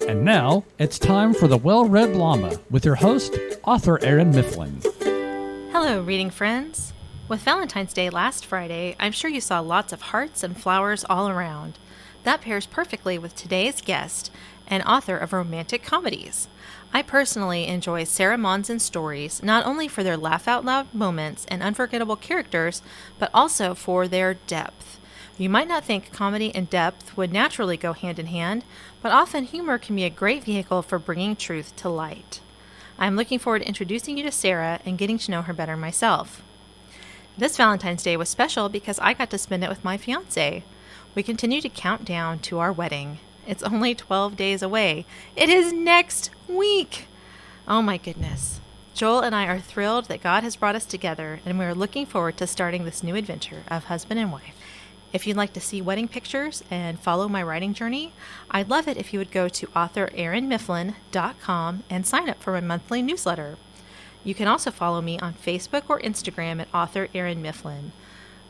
And now, it's time for the Well-Read Llama with your host, author Erin Mifflin. Hello, reading friends. With Valentine's Day last Friday, I'm sure you saw lots of hearts and flowers all around. That pairs perfectly with today's guest, an author of romantic comedies. I personally enjoy Sarah Monzon's stories not only for their laugh-out-loud moments and unforgettable characters, but also for their depth. You might not think comedy and depth would naturally go hand in hand, but often humor can be a great vehicle for bringing truth to light. I'm looking forward to introducing you to Sarah and getting to know her better myself. This Valentine's Day was special because I got to spend it with my fiancé. We continue to count down to our wedding. It's only 12 days away. It is next week! Oh my goodness. Joel and I are thrilled that God has brought us together, and we are looking forward to starting this new adventure of husband and wife. If you'd like to see wedding pictures and follow my writing journey, I'd love it if you would go to authorerinmifflin.com and sign up for my monthly newsletter. You can also follow me on Facebook or Instagram at author Erin Mifflin.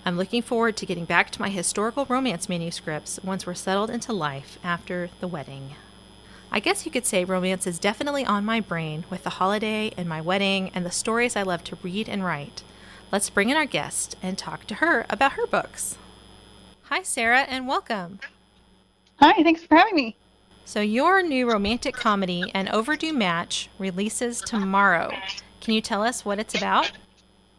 I'm looking forward to getting back to my historical romance manuscripts once we're settled into life after the wedding. I guess you could say romance is definitely on my brain with the holiday and my wedding and the stories I love to read and write. Let's bring in our guest and talk to her about her books. Hi, Sarah, and welcome. Hi, thanks for having me. So your new romantic comedy, An Overdue Match, releases tomorrow. Can you tell us what it's about?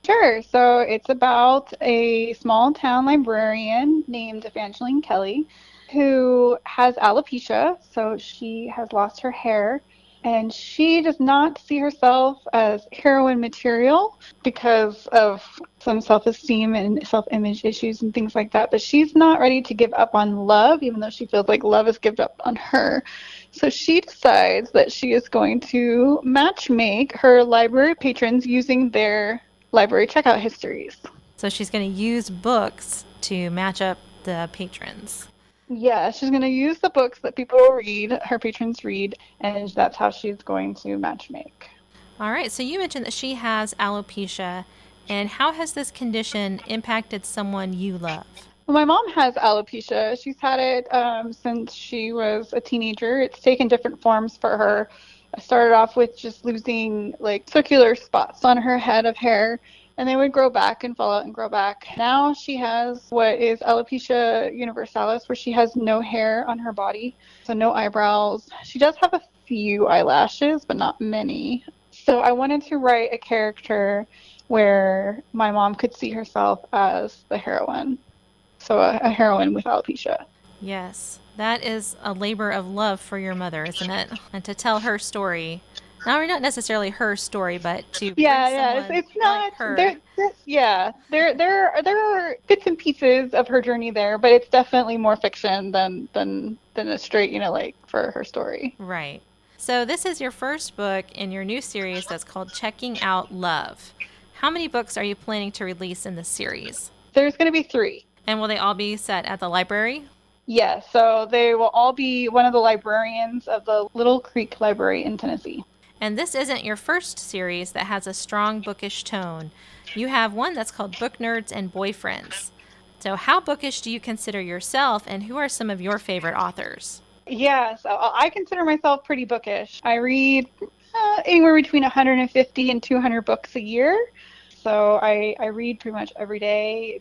Sure. So it's about a small town librarian named Evangeline Kelly who has alopecia. So she has lost her hair, and she does not see herself as heroine material because of some self-esteem and self-image issues and things like that. But she's not ready to give up on love, even though she feels like love has given up on her. So she decides that she is going to matchmake her library patrons using their library checkout histories. So she's going to use books to match up the patrons. Yeah, she's going to use the books that people read, her patrons read, and that's how she's going to matchmake. All right, so you mentioned that she has alopecia, and how has this condition impacted someone you love? Well, my mom has alopecia. She's had it since she was a teenager. It's taken different forms for her. I started off with just losing like circular spots on her head of hair, and they would grow back and fall out and grow back. Now she has what is alopecia universalis, where she has no hair on her body, so no eyebrows. She does have a few eyelashes, but not many. So I wanted to write a character where my mom could see herself as the heroine. So a heroine with alopecia. Yes, that is a labor of love for your mother, isn't it? And to tell her story. Now, not necessarily her story, but to bring someone it's not like her. There are bits and pieces of her journey there, but it's definitely more fiction than a straight, like for her story. Right. So this is your first book in your new series that's called Checking Out Love. How many books are you planning to release in this series? There's going to be 3. And will they all be set at the library? Yeah, so they will all be one of the librarians of the Little Creek Library in Tennessee. And this isn't your first series that has a strong bookish tone. You have one that's called Book Nerds and Boyfriends. So how bookish do you consider yourself, and who are some of your favorite authors? Yeah, so I consider myself pretty bookish. I read anywhere between 150 and 200 books a year. So I read pretty much every day.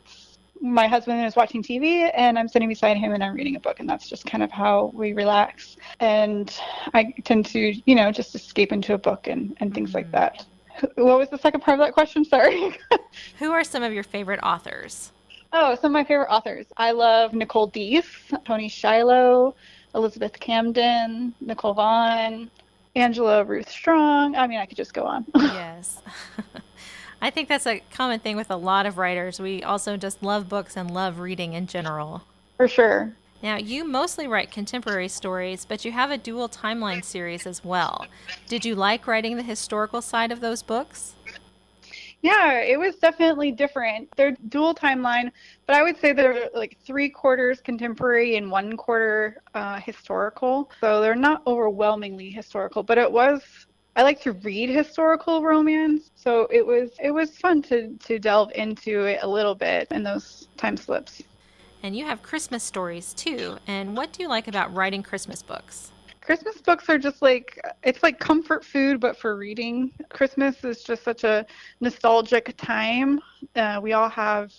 My husband is watching TV, and I'm sitting beside him, and I'm reading a book, and that's just kind of how we relax. And I tend to, just escape into a book and things like that. What was the second part of that question? Sorry. Who are some of your favorite authors? Oh, some of my favorite authors. I love Nicole Deese, Tony Shiloh, Elizabeth Camden, Nicole Vaughn, Angela Ruth Strong. I mean, I could just go on. Yes. I think that's a common thing with a lot of writers. We also just love books and love reading in general. For sure. Now, you mostly write contemporary stories, but you have a dual timeline series as well. Did you like writing the historical side of those books? Yeah, it was definitely different. They're dual timeline, but I would say they're like 3/4 contemporary and 1/4 historical. So they're not overwhelmingly historical, but I like to read historical romance, so it was fun to delve into it a little bit in those time slips. And you have Christmas stories too. And what do you like about writing Christmas books? Christmas books are just like, it's like comfort food, but for reading. Christmas is just such a nostalgic time. We all have,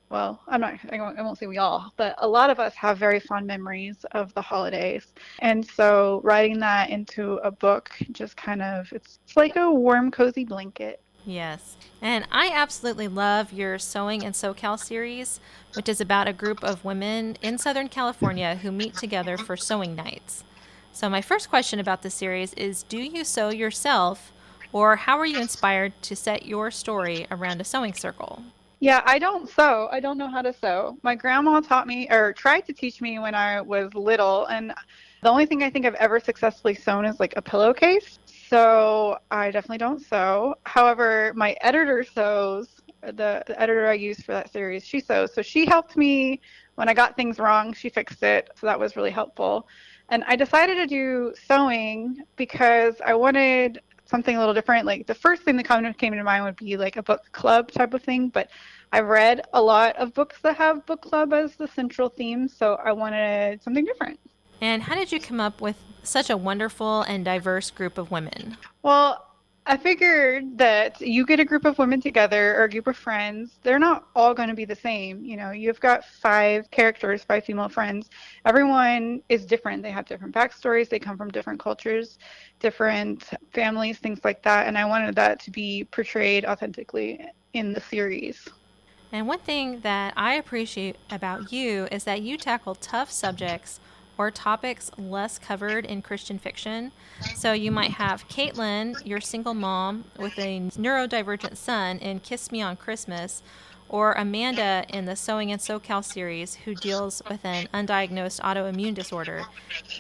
well, I won't say we all, but a lot of us have very fond memories of the holidays. And so writing that into a book just kind of, it's like a warm, cozy blanket. Yes. And I absolutely love your Sewing in SoCal series, which is about a group of women in Southern California who meet together for sewing nights. So my first question about the series is, do you sew yourself, or how were you inspired to set your story around a sewing circle? Yeah, I don't sew. I don't know how to sew. My grandma taught me or tried to teach me when I was little, and the only thing I think I've ever successfully sewn is like a pillowcase. So I definitely don't sew. However, my editor sews. The editor I used for that series, she sews. So she helped me when I got things wrong. She fixed it. So that was really helpful. And I decided to do sewing because I wanted something a little different. Like the first thing that kind of came to mind would be like a book club type of thing. But I've read a lot of books that have book club as the central theme. So I wanted something different. And how did you come up with such a wonderful and diverse group of women? Well, I figured that you get a group of women together or a group of friends, they're not all going to be the same. You know, you've got 5 characters, 5 female friends. Everyone is different. They have different backstories. They come from different cultures, different families, things like that. And I wanted that to be portrayed authentically in the series. And one thing that I appreciate about you is that you tackle tough subjects or topics less covered in Christian fiction. So you might have Caitlin, your single mom with a neurodivergent son in Kiss Me on Christmas, or Amanda in the Sewing in SoCal series who deals with an undiagnosed autoimmune disorder.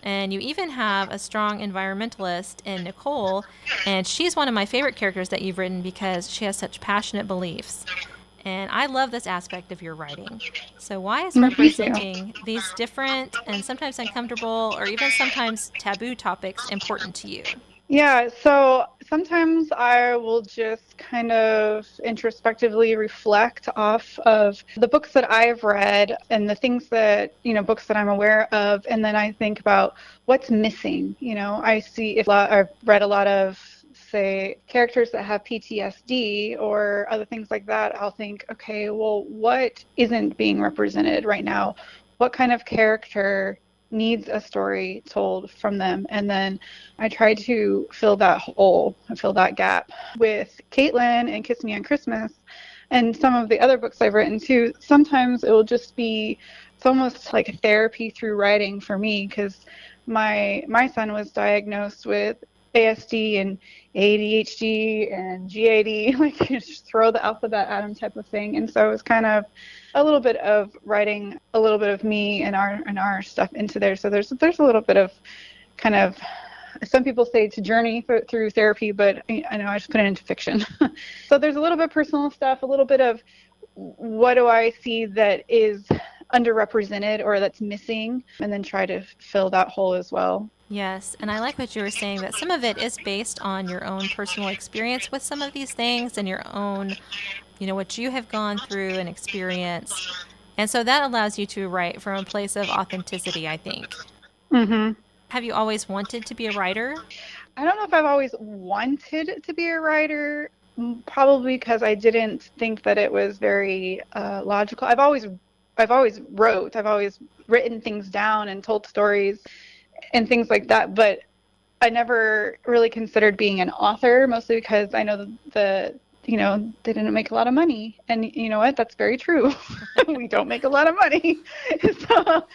And you even have a strong environmentalist in Nicole, and she's one of my favorite characters that you've written because she has such passionate beliefs. And I love this aspect of your writing. So why is representing these different and sometimes uncomfortable or even sometimes taboo topics important to you? Yeah, so sometimes I will just kind of introspectively reflect off of the books that I've read and the things that, books that I'm aware of. And then I think about what's missing. I've read a lot of, say, characters that have PTSD or other things like that. I'll think, okay, well, what isn't being represented right now? What kind of character needs a story told from them? And then I try to fill that hole and fill that gap. With Caitlin and Kiss Me on Christmas and some of the other books I've written too, sometimes it will just be, it's almost like a therapy through writing for me, because my son was diagnosed with ASD and ADHD and GAD, like you just throw the alphabet at him type of thing. And so it was kind of a little bit of writing a little bit of me and our stuff into there. So there's a little bit of kind of, some people say to journey through therapy, but I know I just put it into fiction. So there's a little bit of personal stuff, a little bit of what do I see that is underrepresented or that's missing, and then try to fill that hole as well. Yes, and I like what you were saying, that some of it is based on your own personal experience with some of these things and your own, what you have gone through and experienced. And so that allows you to write from a place of authenticity, I think. Mm-hmm. Have you always wanted to be a writer? I don't know if I've always wanted to be a writer, probably because I didn't think that it was very logical. I've always wrote. I've always written things down and told stories and things like that, but I never really considered being an author, mostly because I know they didn't make a lot of money. And you know what? That's very true. We don't make a lot of money. So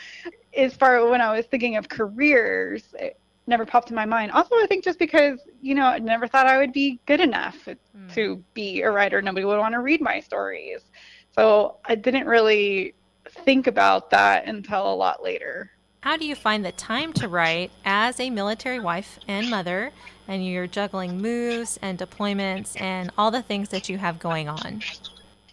as far when I was thinking of careers, it never popped in my mind. Also, I think just because, I never thought I would be good enough to be a writer. Nobody would want to read my stories. So I didn't really think about that until a lot later. How do you find the time to write as a military wife and mother, and you're juggling moves and deployments and all the things that you have going on?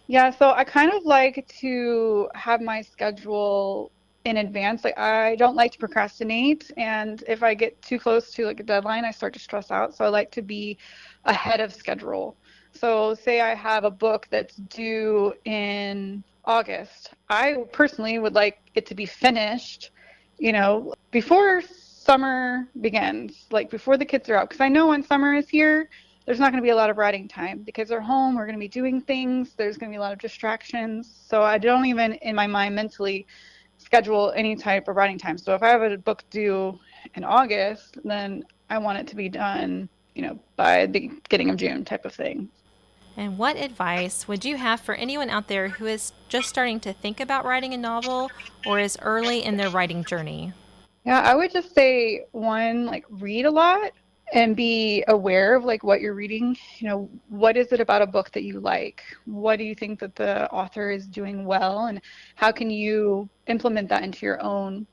Yeah, so I kind of like to have my schedule in advance. Like, I don't like to procrastinate, and if I get too close to like a deadline, I start to stress out. So I like to be ahead of schedule. So say I have a book that's due in August. I personally would like it to be finished before summer begins, like before the kids are out. Because I know when summer is here, there's not going to be a lot of writing time. The kids are home. We're going to be doing things. There's going to be a lot of distractions. So I don't even, in my mind, mentally schedule any type of writing time. So if I have a book due in August, then I want it to be done, by the beginning of June type of thing. And what advice would you have for anyone out there who is just starting to think about writing a novel or is early in their writing journey? Yeah, I would just say one, like read a lot and be aware of like what you're reading. What is it about a book that you like? What do you think that the author is doing well, and how can you implement that into your own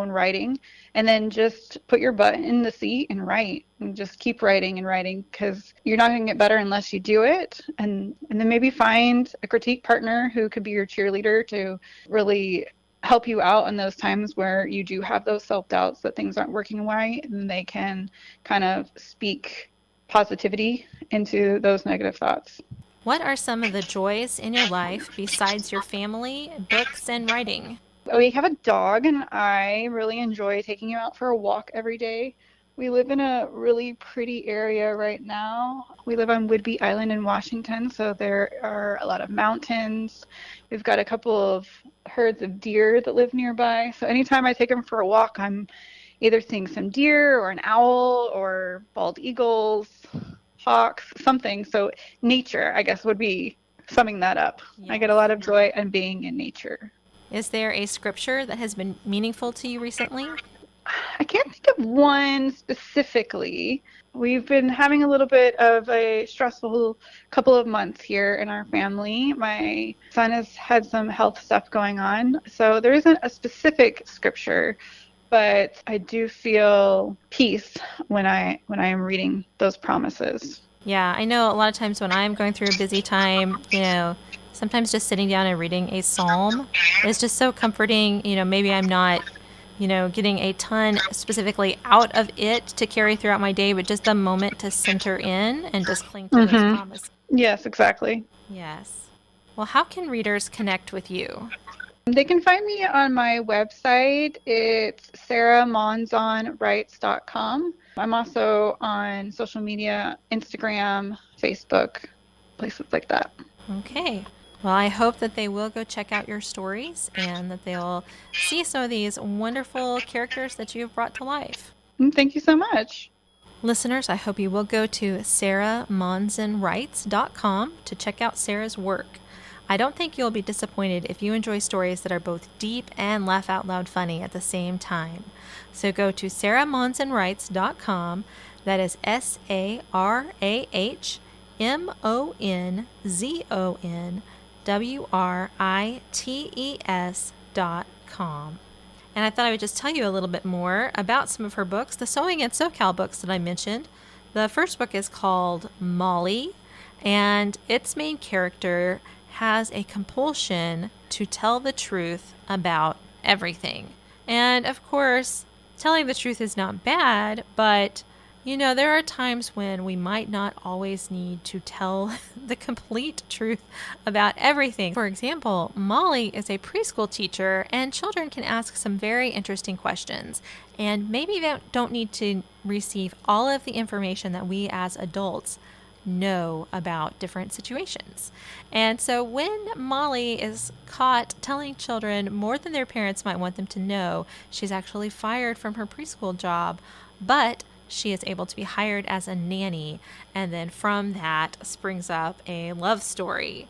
writing? And then just put your butt in the seat and write, and just keep writing and writing, because you're not going to get better unless you do it. And then maybe find a critique partner who could be your cheerleader to really help you out in those times where you do have those self-doubts that things aren't working right, and they can kind of speak positivity into those negative thoughts. What are some of the joys in your life besides your family, books, and writing? We have a dog, and I really enjoy taking him out for a walk every day. We live in a really pretty area right now. We live on Whidbey Island in Washington, so there are a lot of mountains. We've got a couple of herds of deer that live nearby. So anytime I take him for a walk, I'm either seeing some deer or an owl or bald eagles, hawks, something. So nature, I guess, would be summing that up. Yes. I get a lot of joy in being in nature. Is there a scripture that has been meaningful to you recently? I can't think of one specifically. We've been having a little bit of a stressful couple of months here in our family. My son has had some health stuff going on, so there isn't a specific scripture, but I do feel peace when I am reading those promises. Yeah, I know a lot of times when I'm going through a busy time, sometimes just sitting down and reading a psalm is just so comforting. Maybe I'm not getting a ton specifically out of it to carry throughout my day, but just the moment to center in and just cling to those promises. Yes, exactly. Yes. Well, how can readers connect with you? They can find me on my website. It's sarahmonzonwrites.com. I'm also on social media, Instagram, Facebook, places like that. Okay. Well, I hope that they will go check out your stories and that they'll see some of these wonderful characters that you have brought to life. Thank you so much. Listeners, I hope you will go to sarahmonzonwrites.com to check out Sarah's work. I don't think you'll be disappointed if you enjoy stories that are both deep and laugh out loud funny at the same time. So go to sarahmonzonwrites.com. That is sarahmonzonwrites.com. And I thought I would just tell you a little bit more about some of her books, the Sewing and SoCal books that I mentioned. The first book is called Molly, and its main character has a compulsion to tell the truth about everything. And of course, telling the truth is not bad, but there are times when we might not always need to tell the complete truth about everything. For example, Molly is a preschool teacher, and children can ask some very interesting questions. And maybe they don't need to receive all of the information that we as adults know about different situations. And so when Molly is caught telling children more than their parents might want them to know, she's actually fired from her preschool job, but she is able to be hired as a nanny, and then from that springs up a love story.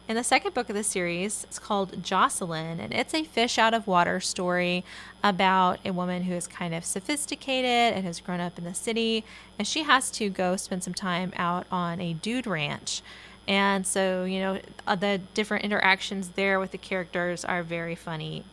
In the second book of the series, it's called Jocelyn, and it's a fish out of water story about a woman who is kind of sophisticated and has grown up in the city, and she has to go spend some time out on a dude ranch. And so, the different interactions there with the characters are very funny.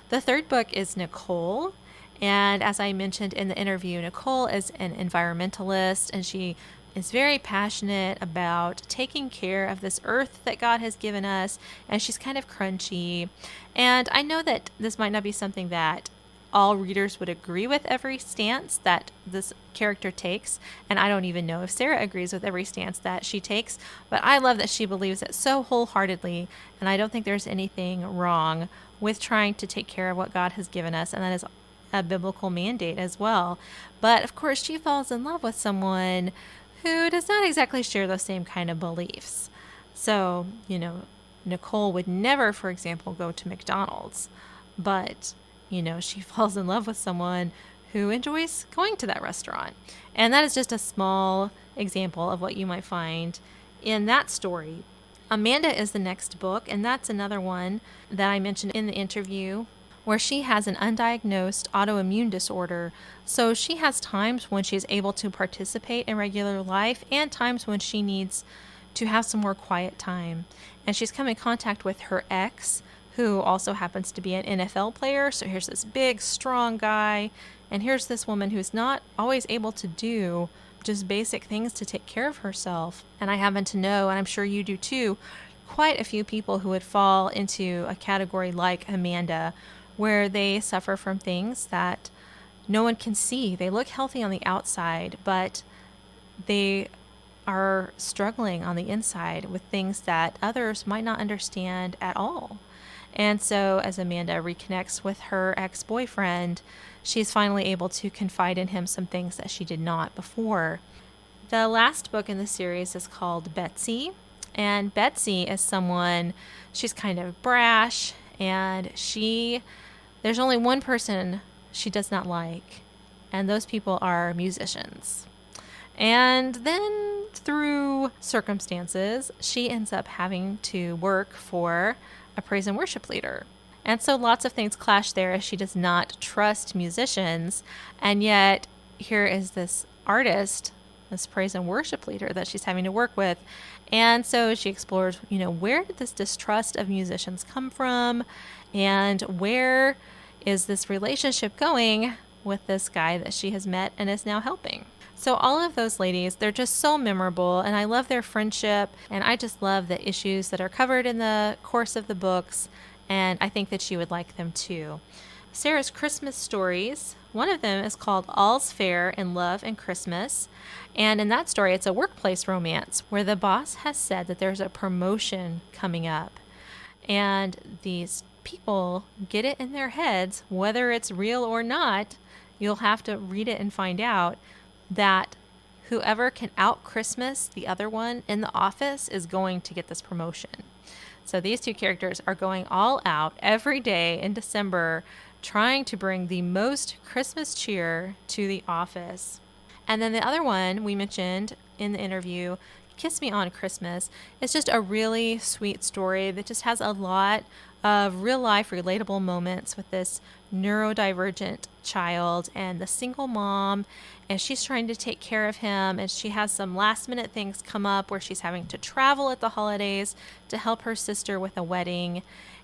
The third book is Nicole. And as I mentioned in the interview, Nicole is an environmentalist, and she is very passionate about taking care of this earth that God has given us, and she's kind of crunchy. And I know that this might not be something that all readers would agree with every stance that this character takes, and I don't even know if Sarah agrees with every stance that she takes, but I love that she believes it so wholeheartedly, and I don't think there's anything wrong with trying to take care of what God has given us, and that is a biblical mandate as well. But of course, she falls in love with someone who does not exactly share those same kind of beliefs. So, Nicole would never, for example, go to McDonald's, but, she falls in love with someone who enjoys going to that restaurant. And that is just a small example of what you might find in that story. Amanda is the next book, and that's another one that I mentioned in the interview, where she has an undiagnosed autoimmune disorder. So she has times when she's able to participate in regular life and times when she needs to have some more quiet time. And she's come in contact with her ex, who also happens to be an NFL player. So here's this big, strong guy, and here's this woman who's not always able to do just basic things to take care of herself. And I happen to know, and I'm sure you do too, quite a few people who would fall into a category like Amanda, where they suffer from things that no one can see. They look healthy on the outside, but they are struggling on the inside with things that others might not understand at all. And so as Amanda reconnects with her ex-boyfriend, she's finally able to confide in him some things that she did not before. The last book in the series is called Betsy. And Betsy is someone, she's kind of brash, and there's only one person she does not like, and those people are musicians. And then through circumstances, she ends up having to work for a praise and worship leader. And so lots of things clash there as she does not trust musicians. And yet here is this artist, this praise and worship leader that she's having to work with. And so she explores, where did this distrust of musicians come from? And where is this relationship going with this guy that she has met and is now helping? So all of those ladies, they're just so memorable, and I love their friendship, and I just love the issues that are covered in the course of the books, and I think that you would like them too. Sarah's Christmas stories, one of them is called All's Fair in Love and Christmas, and in that story, it's a workplace romance where the boss has said that there's a promotion coming up, and these people get it in their heads, whether it's real or not. You'll have to read it and find out that whoever can out Christmas the other one in the office is going to get this promotion. So these two characters are going all out every day in December, trying to bring the most Christmas cheer to the office. And then the other one we mentioned in the interview, Kiss Me on Christmas, is just a really sweet story that just has a lot of real life relatable moments with this neurodivergent child and the single mom, and she's trying to take care of him, and she has some last minute things come up where she's having to travel at the holidays to help her sister with a wedding.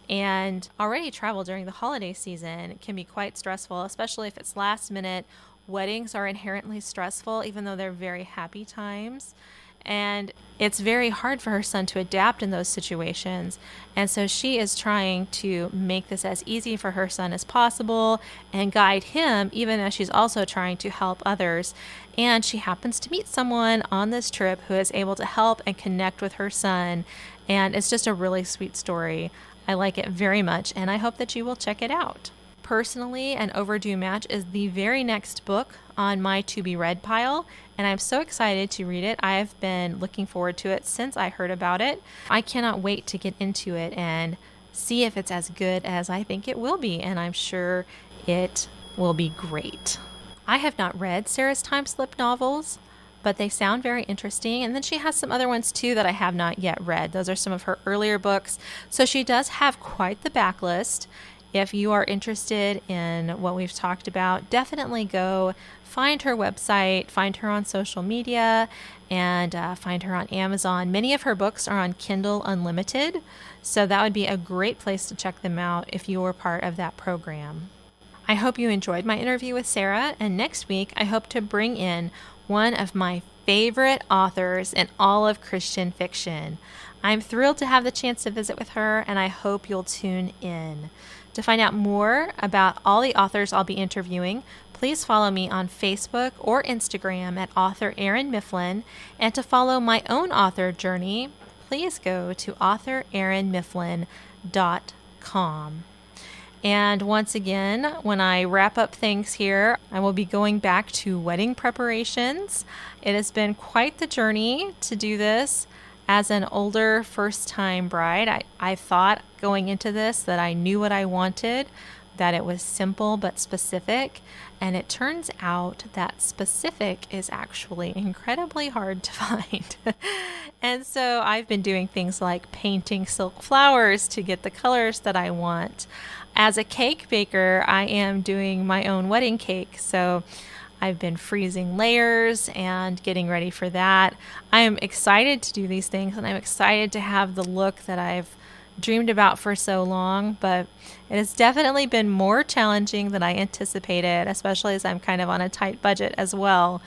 And already travel during the holiday season can be quite stressful, especially if it's last minute. Weddings are inherently stressful, even though they're very happy times. And it's very hard for her son to adapt in those situations. And so she is trying to make this as easy for her son as possible and guide him, even as she's also trying to help others. And she happens to meet someone on this trip who is able to help and connect with her son. And it's just a really sweet story. I like it very much, and I hope that you will check it out. Personally, An Overdue Match is the very next book on my to-be-read pile, and I'm so excited to read it. I've been looking forward to it since I heard about it. I cannot wait to get into it and see if it's as good as I think it will be, and I'm sure it will be great. I have not read Sarah's time slip novels, but they sound very interesting. And then she has some other ones too that I have not yet read. Those are some of her earlier books. So she does have quite the backlist. If you are interested in what we've talked about, definitely go find her website, find her on social media, and find her on Amazon. Many of her books are on Kindle Unlimited, so that would be a great place to check them out if you were part of that program. I hope you enjoyed my interview with Sarah, and next week I hope to bring in one of my favorite authors in all of Christian fiction. I'm thrilled to have the chance to visit with her, and I hope you'll tune in. To find out more about all the authors I'll be interviewing, please follow me on Facebook or Instagram at author Erin Mifflin. And to follow my own author journey, please go to authorerinmifflin.com. And once again, when I wrap up things here, I will be going back to wedding preparations. It has been quite the journey to do this. As an older first-time bride, I thought going into this that I knew what I wanted, that it was simple but specific, and it turns out that specific is actually incredibly hard to find. And so I've been doing things like painting silk flowers to get the colors that I want. As a cake baker, I am doing my own wedding cake, so I've been freezing layers and getting ready for that. I am excited to do these things, and I'm excited to have the look that I've dreamed about for so long, but it has definitely been more challenging than I anticipated, especially as I'm kind of on a tight budget as well.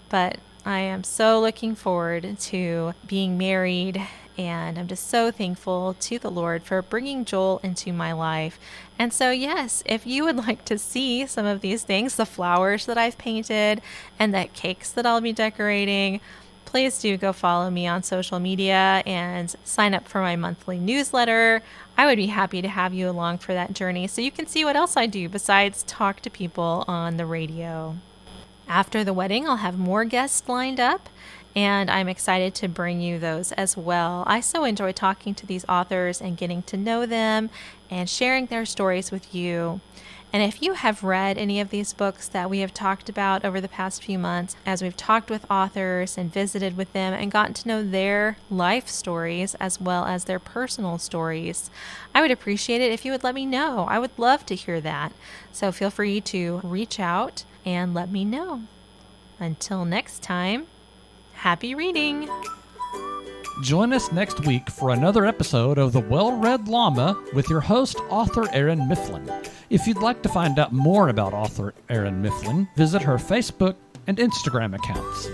But I am so looking forward to being married, and I'm just so thankful to the Lord for bringing Joel into my life. And so, yes, if you would like to see some of these things, the flowers that I've painted and the cakes that I'll be decorating, please do go follow me on social media and sign up for my monthly newsletter. I would be happy to have you along for that journey so you can see what else I do besides talk to people on the radio. After the wedding, I'll have more guests lined up, and I'm excited to bring you those as well. I so enjoy talking to these authors and getting to know them and sharing their stories with you. And if you have read any of these books that we have talked about over the past few months, as we've talked with authors and visited with them and gotten to know their life stories as well as their personal stories, I would appreciate it if you would let me know. I would love to hear that. So feel free to reach out and let me know. Until next time, happy reading! Join us next week for another episode of The Well-Read Llama with your host, author Erin Mifflin. If you'd like to find out more about author Erin Mifflin, visit her Facebook and Instagram accounts.